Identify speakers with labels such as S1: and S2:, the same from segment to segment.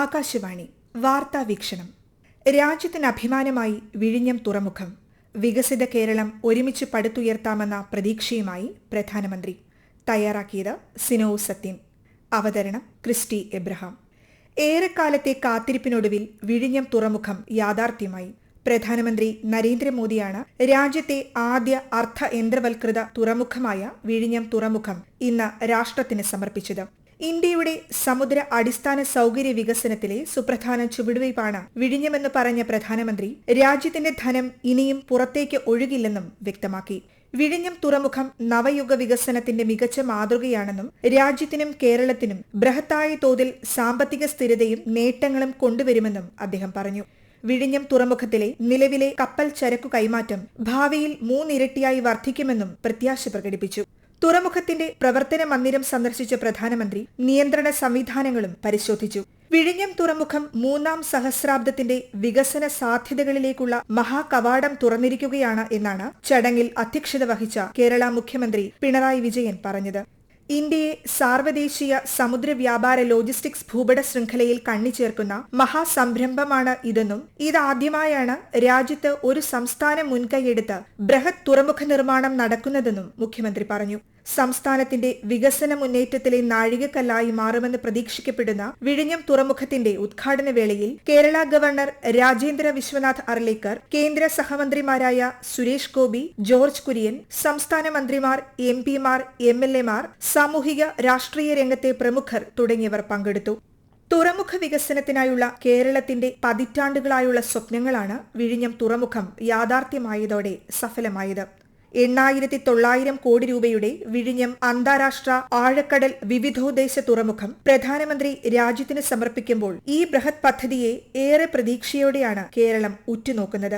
S1: ആകാശവാണി വാർത്താ വീക്ഷണം. രാജ്യത്തിന് അഭിമാനമായി വിഴിഞ്ഞം തുറമുഖം. വികസിത കേരളം ഒരുമിച്ച് പടുത്തുയർത്താമെന്ന പ്രതീക്ഷയുമായി പ്രധാനമന്ത്രി. തയ്യാറാക്കിയത് സിനോ സത്യൻ. അവതരണം ക്രിസ്റ്റി എബ്രഹാം. ഏറെക്കാലത്തെ കാത്തിരിപ്പിനൊടുവിൽ വിഴിഞ്ഞം തുറമുഖം യാഥാർത്ഥ്യമായി. പ്രധാനമന്ത്രി നരേന്ദ്രമോദിയാണ് രാജ്യത്തെ ആദ്യ അർദ്ധ യന്ത്രവൽകൃത തുറമുഖമായ വിഴിഞ്ഞം തുറമുഖം ഇന്ന് രാഷ്ട്രത്തിന് സമർപ്പിച്ചത്. ഇന്ത്യയുടെ സമുദ്ര അടിസ്ഥാന സൗകര്യ വികസനത്തിലെ സുപ്രധാന ചുവടുവയ്പാണ് വിഴിഞ്ഞമെന്ന് പറഞ്ഞ പ്രധാനമന്ത്രി രാജ്യത്തിന്റെ ധനം ഇനിയും പുറത്തേക്ക് ഒഴുകില്ലെന്നും വ്യക്തമാക്കി. വിഴിഞ്ഞം തുറമുഖം നവയുഗ വികസനത്തിന്റെ മികച്ച മാതൃകയാണെന്നും രാജ്യത്തിനും കേരളത്തിനും ബൃഹത്തായ തോതിൽ സാമ്പത്തിക സ്ഥിരതയും നേട്ടങ്ങളും കൊണ്ടുവരുമെന്നും അദ്ദേഹം പറഞ്ഞു. വിഴിഞ്ഞം തുറമുഖത്തിലെ നിലവിലെ കപ്പൽ ചരക്കു കൈമാറ്റം ഭാവിയിൽ 3 ഇരട്ടിയായി വർദ്ധിക്കുമെന്നും പ്രത്യാശ പ്രകടിപ്പിച്ചു. തുറമുഖത്തിന്റെ പ്രവർത്തന മന്ദിരം സന്ദർശിച്ച പ്രധാനമന്ത്രി നിയന്ത്രണ സംവിധാനങ്ങളും പരിശോധിച്ചു. വിഴിഞ്ഞം തുറമുഖം 3-ാം സഹസ്രാബ്ദത്തിന്റെ വികസന സാധ്യതകളിലേക്കുള്ള മഹാകവാടം തുറന്നിരിക്കുകയാണ് എന്നാണ് ചടങ്ങിൽ അധ്യക്ഷത വഹിച്ച കേരള മുഖ്യമന്ത്രി പിണറായി വിജയൻ പറഞ്ഞത്. ഇന്ത്യയെ സാർവദേശീയ സമുദ്ര വ്യാപാര ലോജിസ്റ്റിക്സ് ഭൂപട ശൃംഖലയിൽ കണ്ണിച്ചേർക്കുന്ന മഹാസംരംഭമാണ് ഇതെന്നും ഇതാദ്യമായാണ് രാജ്യത്ത് ഒരു സംസ്ഥാനം മുൻകൈയെടുത്ത് ബൃഹത് തുറമുഖ നിർമ്മാണം നടക്കുന്നതെന്നും മുഖ്യമന്ത്രി പറഞ്ഞു. സംസ്ഥാനത്തിന്റെ വികസന മുന്നേറ്റത്തിലെ നാഴികക്കല്ലായി മാറുമെന്ന് പ്രതീക്ഷിക്കപ്പെടുന്ന വിഴിഞ്ഞം തുറമുഖത്തിന്റെ ഉദ്ഘാടന വേളയിൽ കേരള ഗവർണർ രാജേന്ദ്ര വിശ്വനാഥ് അർലേക്കർ, കേന്ദ്ര സഹമന്ത്രിമാരായ സുരേഷ് ഗോപി, ജോർജ് കുര്യൻ, സംസ്ഥാന മന്ത്രിമാർ, എംപിമാർ, എംഎൽഎമാർ, സാമൂഹിക രാഷ്ട്രീയ രംഗത്തെ പ്രമുഖർ തുടങ്ങിയവർ പങ്കെടുത്തു. തുറമുഖ വികസനത്തിനായുള്ള കേരളത്തിന്റെ പതിറ്റാണ്ടുകളായുള്ള സ്വപ്നങ്ങളാണ് വിഴിഞ്ഞം തുറമുഖം യാഥാർത്ഥ്യമായതോടെ സഫലമായത്. 8,900 കോടി രൂപയുടെ വിഴിഞ്ഞം അന്താരാഷ്ട്ര ആഴക്കടൽ വിവിധോദ്ദേശ തുറമുഖം പ്രധാനമന്ത്രി രാജ്യത്തിന് സമർപ്പിക്കുമ്പോൾ ഈ ബൃഹത് പദ്ധതിയെ ഏറെ പ്രതീക്ഷയോടെയാണ് കേരളം ഉറ്റുനോക്കുന്നത്.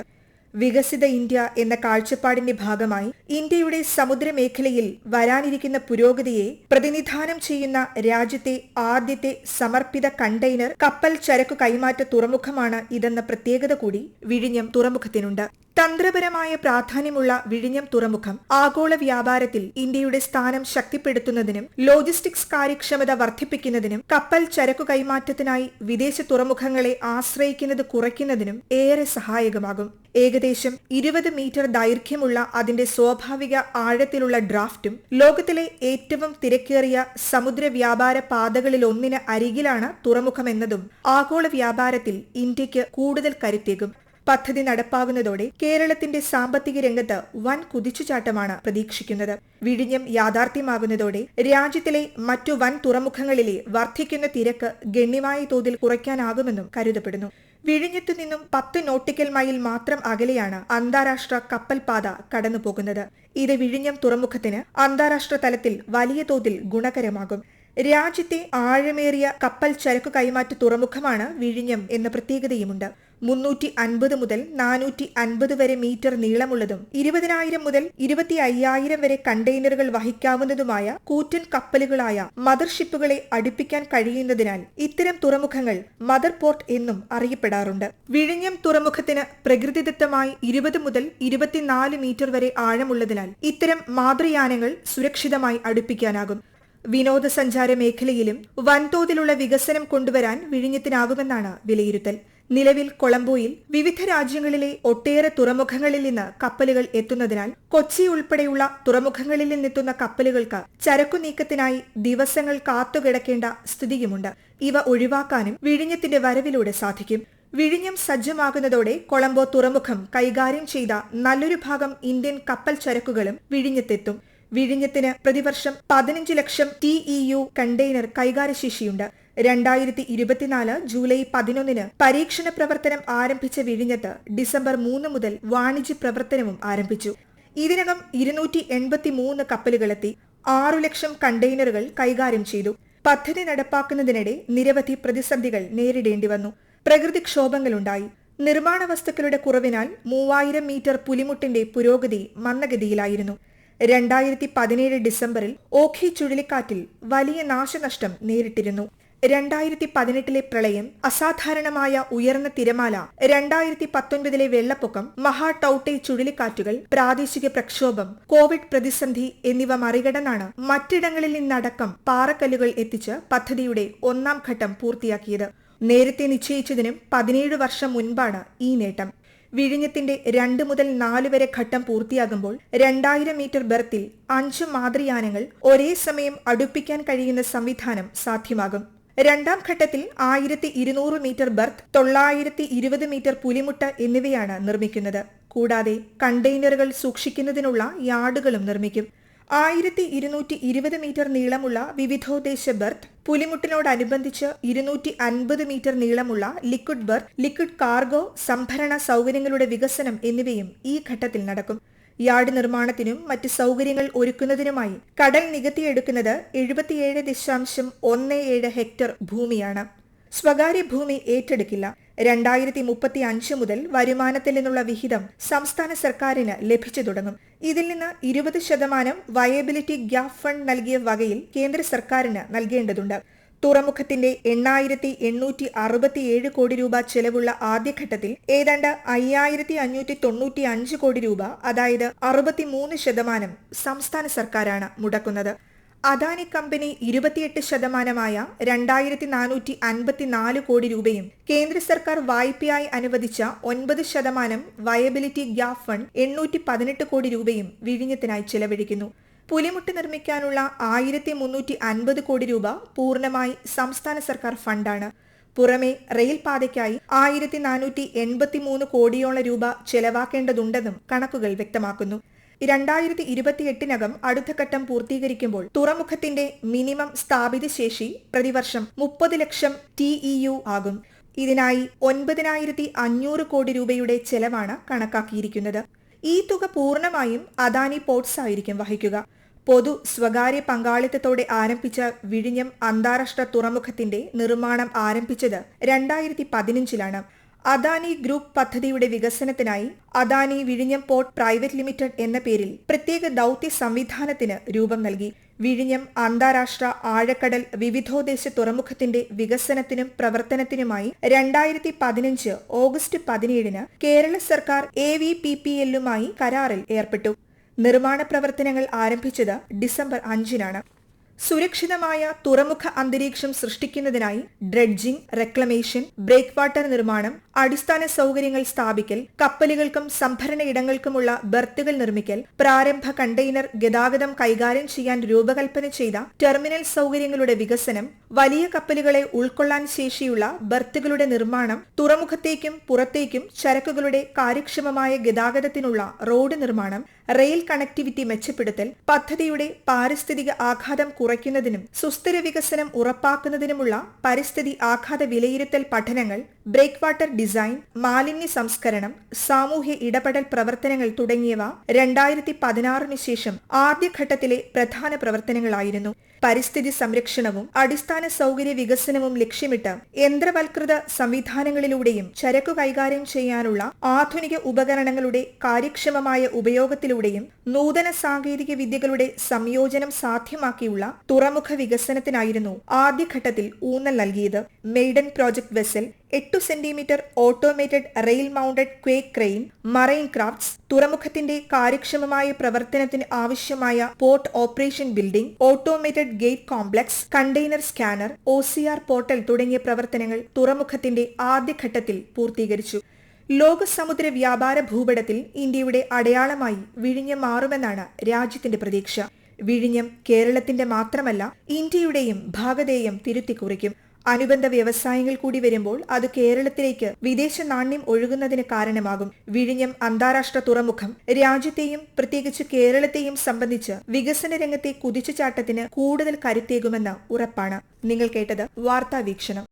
S1: വികസിത ഇന്ത്യ എന്ന കാഴ്ചപ്പാടിന്റെ ഭാഗമായി ഇന്ത്യയുടെ സമുദ്രമേഖലയിൽ വരാനിരിക്കുന്ന പുരോഗതിയെ പ്രതിനിധാനം ചെയ്യുന്ന രാജ്യത്തെ ആദ്യത്തെ സമർപ്പിത കണ്ടെയ്നർ കപ്പൽ ചരക്കു കൈമാറ്റ തുറമുഖമാണ് ഇതെന്ന പ്രത്യേകത കൂടി വിഴിഞ്ഞം തുറമുഖത്തിനുണ്ട്. തന്ത്രപരമായ പ്രാധാന്യമുള്ള വിഴിഞ്ഞം തുറമുഖം ആഗോള വ്യാപാരത്തിൽ ഇന്ത്യയുടെ സ്ഥാനം ശക്തിപ്പെടുത്തുന്നതിനും ലോജിസ്റ്റിക്സ് കാര്യക്ഷമത വർദ്ധിപ്പിക്കുന്നതിനും കപ്പൽ ചരക്കു കൈമാറ്റത്തിനായി വിദേശ തുറമുഖങ്ങളെ ആശ്രയിക്കുന്നത് കുറയ്ക്കുന്നതിനും ഏറെ സഹായകമാകും. ഏകദേശം 20 മീറ്റർ ദൈർഘ്യമുള്ള അതിന്റെ സ്വാഭാവിക ആഴത്തിലുള്ള ഡ്രാഫ്റ്റും ലോകത്തിലെ ഏറ്റവും തിരക്കേറിയ സമുദ്ര വ്യാപാര പാതകളിലൊന്നിന് അരികിലാണ് തുറമുഖമെന്നതും ആഗോള വ്യാപാരത്തിൽ ഇന്ത്യക്ക് കൂടുതൽ കരുത്തേകും. പദ്ധതി നടപ്പാകുന്നതോടെ കേരളത്തിന്റെ സാമ്പത്തിക രംഗത്ത് വൻ കുതിച്ചുചാട്ടമാണ് പ്രതീക്ഷിക്കുന്നത്. വിഴിഞ്ഞം യാഥാർത്ഥ്യമാകുന്നതോടെ രാജ്യത്തിലെ മറ്റു വൻ തുറമുഖങ്ങളിലെ വർദ്ധിക്കുന്ന തിരക്ക് ഗണ്യമായ തോതിൽ കുറയ്ക്കാനാകുമെന്നും കരുതപ്പെടുന്നു. വിഴിഞ്ഞത്തു നിന്നും 10 നോട്ടിക്കൽ മൈൽ മാത്രം അകലെയാണ് അന്താരാഷ്ട്ര കപ്പൽപാത കടന്നുപോകുന്നത്. ഇത് വിഴിഞ്ഞം തുറമുഖത്തിന് അന്താരാഷ്ട്ര തലത്തിൽ വലിയ തോതിൽ ഗുണകരമാകും. രാജ്യത്തെ ആഴമേറിയ കപ്പൽ ചരക്കു കൈമാറ്റ തുറമുഖമാണ് വിഴിഞ്ഞം എന്ന പ്രത്യേകതയുമുണ്ട്. 350 മുതൽ 450 വരെ മീറ്റർ നീളമുള്ളതും 20,000 മുതൽ 25,000 വരെ കണ്ടെയ്നറുകൾ വഹിക്കാവുന്നതുമായ കൂറ്റൻ കപ്പലുകളായ മദർഷിപ്പുകളെ അടുപ്പിക്കാൻ കഴിയുന്നതിനാൽ ഇത്തരം തുറമുഖങ്ങൾ മദർ പോർട്ട് എന്നും അറിയപ്പെടാറുണ്ട്. വിഴിഞ്ഞം തുറമുഖത്തിന് പ്രകൃതിദത്തമായി 20 മുതൽ 24 മീറ്റർ വരെ ആഴമുള്ളതിനാൽ ഇത്തരം മാതൃയാനങ്ങൾ സുരക്ഷിതമായി അടുപ്പിക്കാനാകും. വിനോദസഞ്ചാര മേഖലയിലും വൻതോതിലുള്ള വികസനം കൊണ്ടുവരാൻ വിഴിഞ്ഞത്തിനാകുമെന്നാണ് വിലയിരുത്തൽ. നിലവിൽ കൊളംബോയിൽ വിവിധ രാജ്യങ്ങളിലെ ഒട്ടേറെ തുറമുഖങ്ങളിൽ നിന്ന് കപ്പലുകൾ എത്തുന്നതിനാൽ കൊച്ചി ഉൾപ്പെടെയുള്ള തുറമുഖങ്ങളിൽ നിന്നെത്തുന്ന കപ്പലുകൾക്ക് ചരക്കു നീക്കത്തിനായി ദിവസങ്ങൾ കാത്തുകിടക്കേണ്ട സ്ഥിതിയുമുണ്ട്. ഇവ ഒഴിവാക്കാനും വിഴിഞ്ഞത്തിന്റെ വരവിലൂടെ സാധിക്കും. വിഴിഞ്ഞം സജ്ജമാകുന്നതോടെ കൊളംബോ തുറമുഖം കൈകാര്യം ചെയ്ത നല്ലൊരു ഭാഗം ഇന്ത്യൻ കപ്പൽ ചരക്കുകളും വിഴിഞ്ഞത്തെത്തും. വിഴിഞ്ഞത്തിന് പ്രതിവർഷം 15 ലക്ഷം TEU കണ്ടെയ്നർ കൈകാര്യശേഷിയുണ്ട്. 2024 ജൂലൈ 11 പരീക്ഷണ പ്രവർത്തനം ആരംഭിച്ച വിഴിഞ്ഞത്ത് ഡിസംബർ 3 മുതൽ വാണിജ്യ പ്രവർത്തനവും ആരംഭിച്ചു. ഇതിനകം 283 കപ്പലുകളെത്തി 6 ലക്ഷം കണ്ടെയ്നറുകൾ കൈകാര്യം ചെയ്തു. പദ്ധതി നടപ്പാക്കുന്നതിനിടെ നിരവധി പ്രതിസന്ധികൾ നേരിടേണ്ടി വന്നു. പ്രകൃതിക്ഷോഭങ്ങളുണ്ടായി. നിർമ്മാണ വസ്തുക്കളുടെ കുറവിനാൽ 3000 മീറ്റർ പുലിമുട്ടിന്റെ പുരോഗതി മന്ദഗതിയിലായിരുന്നു. 2017 ഡിസംബറിൽ ഓഖി ചുഴലിക്കാറ്റിൽ വലിയ നാശനഷ്ടം നേരിട്ടിരുന്നു. 2018 പ്രളയം, അസാധാരണമായ ഉയർന്ന തിരമാല, 2019 വെള്ളപ്പൊക്കം, മഹാ ടൌട്ടെ ചുഴലിക്കാറ്റുകൾ, പ്രാദേശിക പ്രക്ഷോഭം, കോവിഡ് പ്രതിസന്ധി എന്നിവ മറികടന്നാണ് മറ്റിടങ്ങളിൽ നിന്നടക്കം പാറക്കല്ലുകൾ എത്തിച്ച് പദ്ധതിയുടെ 1ാം ഘട്ടം പൂർത്തിയാക്കിയത്. നേരത്തെ നിശ്ചയിച്ചതിനും 17 വർഷം മുൻപാണ് ഈ നേട്ടം. വിഴിഞ്ഞത്തിന്റെ 2 മുതൽ 4 വരെ ഘട്ടം പൂർത്തിയാകുമ്പോൾ 2000 മീറ്റർ ബെർത്തിൽ 5 മാതൃയാനങ്ങൾ ഒരേ സമയം അടുപ്പിക്കാൻ കഴിയുന്ന സംവിധാനം സാധ്യമാകും. രണ്ടാം ഘട്ടത്തിൽ 1200 മീറ്റർ ബെർത്ത്, 920 മീറ്റർ പുലിമുട്ട് എന്നിവയാണ് നിർമ്മിക്കുന്നത്. കൂടാതെ കണ്ടെയ്നറുകൾ സൂക്ഷിക്കുന്നതിനുള്ള യാർഡുകളും നിർമ്മിക്കും. 1220 മീറ്റർ നീളമുള്ള വിവിധോദ്ദേശ ബെർത്ത്, പുലിമുട്ടിനോടനുബന്ധിച്ച് 250 മീറ്റർ നീളമുള്ള ലിക്വിഡ് ബെർത്ത്, ലിക്വിഡ് കാർഗോ സംഭരണ സൗകര്യങ്ങളുടെ വികസനം എന്നിവയും ഈ ഘട്ടത്തിൽ നടക്കും. യാർഡ് നിർമ്മാണത്തിനും മറ്റ് സൗകര്യങ്ങൾ ഒരുക്കുന്നതിനുമായി കടൽ നികത്തിയെടുക്കുന്നത് 77.17 ഹെക്ടർ ഭൂമിയാണ്. സ്വകാര്യ ഭൂമി ഏറ്റെടുക്കില്ല. 2035 മുതൽ വരുമാനത്തിൽ നിന്നുള്ള വിഹിതം സംസ്ഥാന സർക്കാരിന് ലഭിച്ചു തുടങ്ങും. ഇതിൽ നിന്ന് 20% വയബിലിറ്റി ഗ്യാപ് ഫണ്ട് നൽകിയ വകയിൽ കേന്ദ്ര സർക്കാരിന് നൽകേണ്ടതുണ്ട്. തുറമുഖത്തിന്റെ 8,867 കോടി രൂപ ചെലവുള്ള ആദ്യഘട്ടത്തിൽ ഏതാണ്ട് 5,595 കോടി രൂപ, അതായത് 63% സംസ്ഥാന സർക്കാരാണ് മുടക്കുന്നത്. അദാനി കമ്പനി 28% 2,454 കോടി രൂപയും കേന്ദ്ര സർക്കാർ വായ്പയായി അനുവദിച്ച 9% വയബിലിറ്റി ഗ്യാപ് ഫണ്ട് 818 കോടി രൂപയും വിഴിഞ്ഞത്തിനായി ചെലവഴിക്കുന്നു. പുലിമുട്ട് നിർമ്മിക്കാനുള്ള 1,350 കോടി രൂപ പൂർണ്ണമായി സംസ്ഥാന സർക്കാർ ഫണ്ടാണ്. പുറമെ റെയിൽ പാതയ്ക്കായി 1,483 കോടിയോളം രൂപ ചെലവാക്കേണ്ടതുണ്ടെന്നും കണക്കുകൾ വ്യക്തമാക്കുന്നു. 2028 അടുത്ത ഘട്ടം പൂർത്തീകരിക്കുമ്പോൾ തുറമുഖത്തിന്റെ മിനിമം സ്ഥാപിത ശേഷി പ്രതിവർഷം 30 ലക്ഷം TEU ആകും. ഇതിനായി 9,500 കോടി രൂപയുടെ ചെലവാണ് കണക്കാക്കിയിരിക്കുന്നത്. ഈ തുക പൂർണ്ണമായും അദാനി പോർട്സ് ആയിരിക്കും വഹിക്കുക. പൊതു സ്വകാര്യ പങ്കാളിത്തത്തോടെ ആരംഭിച്ച വിഴിഞ്ഞം അന്താരാഷ്ട്ര തുറമുഖത്തിന്റെ നിർമ്മാണം ആരംഭിച്ചത് 2015 അദാനി ഗ്രൂപ്പ് പദ്ധതിയുടെ വികസനത്തിനായി അദാനി വിഴിഞ്ഞം പോർട്ട് പ്രൈവറ്റ് ലിമിറ്റഡ് എന്ന പേരിൽ പ്രത്യേക ദൌത്യ സംവിധാനത്തിന് രൂപം നൽകി. വിഴിഞ്ഞം അന്താരാഷ്ട്ര ആഴക്കടൽ വിവിധോദ്ദേശ തുറമുഖത്തിന്റെ വികസനത്തിനും പ്രവർത്തനത്തിനുമായി 2015 ഓഗസ്റ്റ് 17 കേരള സർക്കാർ AVPPL കരാറിൽ ഏർപ്പെട്ടു. നിർമ്മാണ പ്രവർത്തനങ്ങൾ ആരംഭിച്ചത് ഡിസംബർ 5 സുരക്ഷിതമായ തുറമുഖ അന്തരീക്ഷം സൃഷ്ടിക്കുന്നതിനായി ഡ്രെഡ്ജിംഗ്, റെക്ലമേഷൻ, ബ്രേക്ക് വാട്ടർ നിർമ്മാണം, അടിസ്ഥാന സൗകര്യങ്ങൾ സ്ഥാപിക്കൽ, കപ്പലുകൾക്കും സംഭരണ ഇടങ്ങൾക്കുമുള്ള ബെർത്തുകൾ നിർമ്മിക്കൽ, പ്രാരംഭ കണ്ടെയ്നർ ഗതാഗതം കൈകാര്യം ചെയ്യാൻ രൂപകൽപ്പന ചെയ്ത ടെർമിനൽ സൗകര്യങ്ങളുടെ വികസനം, വലിയ കപ്പലുകളെ ഉൾക്കൊള്ളാൻ ശേഷിയുള്ള ബെർത്തുകളുടെ നിർമ്മാണം, തുറമുഖത്തേക്കും പുറത്തേക്കും ചരക്കുകളുടെ കാര്യക്ഷമമായ ഗതാഗതത്തിനുള്ള റോഡ് നിർമ്മാണം, റെയിൽ കണക്ടിവിറ്റി മെച്ചപ്പെടുത്തൽ, പദ്ധതിയുടെ പാരിസ്ഥിതിക ആഘാതം കുറയ്ക്കുന്നതിനും സുസ്ഥിര വികസനം ഉറപ്പാക്കുന്നതിനുമുള്ള പരിസ്ഥിതി ആഘാത വിലയിരുത്തൽ പഠനങ്ങൾ, ബ്രേക്ക് വാട്ടർ ഡിസൈൻ, മാലിന്യ സംസ്കരണം, സാമൂഹ്യ ഇടപെടൽ പ്രവർത്തനങ്ങൾ തുടങ്ങിയവ 2016 ശേഷം ആദ്യഘട്ടത്തിലെ പ്രധാന പ്രവർത്തനങ്ങളായിരുന്നു. പരിസ്ഥിതി സംരക്ഷണവും അടിസ്ഥാന സൗകര്യ വികസനവും ലക്ഷ്യമിട്ട് യന്ത്രവൽകൃത സംവിധാനങ്ങളിലൂടെയും ചരക്കു കൈകാര്യം ചെയ്യാനുള്ള ആധുനിക ഉപകരണങ്ങളുടെ കാര്യക്ഷമമായ ഉപയോഗത്തിലൂടെയും നൂതന സാങ്കേതിക വിദ്യകളുടെ സംയോജനം സാധ്യമാക്കിയുള്ള തുറമുഖ വികസനത്തിനായിരുന്നു ആദ്യഘട്ടത്തിൽ ഊന്നൽ നൽകിയത്. Maiden project vessel, 8 centimetre automated rail mounted quay crane, marine crafts, തുറമുഖത്തിന്റെ കാര്യക്ഷമമായ പ്രവർത്തനത്തിന് ആവശ്യമായ port operation building, automated gate complex, container scanner, OCR portal തുടങ്ങിയ പ്രവർത്തനങ്ങൾ തുറമുഖത്തിന്റെ ആദ്യഘട്ടത്തിൽ പൂർത്തീകരിച്ചു. ലോക സമുദ്ര വ്യാപാര ഭൂപടത്തിൽ ഇന്ത്യയുടെ അടയാളമായി വിഴിഞ്ഞം മാറുമെന്നാണ് രാജ്യത്തിന്റെ പ്രതീക്ഷ. വിഴിഞ്ഞം കേരളത്തിന്റെ മാത്രമല്ല ഇന്ത്യയുടെയും ഭാഗധേയം തിരുത്തിക്കുറിക്കും. അനുബന്ധ വ്യവസായങ്ങൾ കൂടി വരുമ്പോൾ അത് കേരളത്തിലേക്ക് വിദേശ നാണ്യം ഒഴുകുന്നതിന് കാരണമാകും. വിഴിഞ്ഞം അന്താരാഷ്ട്ര തുറമുഖം രാജ്യത്തെയും പ്രത്യേകിച്ച് കേരളത്തെയും സംബന്ധിച്ച് വികസന രംഗത്തെ കുതിച്ചുചാട്ടത്തിന് കൂടുതൽ കരുത്തേകുമെന്ന് ഉറപ്പാണ്. നിങ്ങൾ കേട്ടത് വാർത്താ വീക്ഷണം.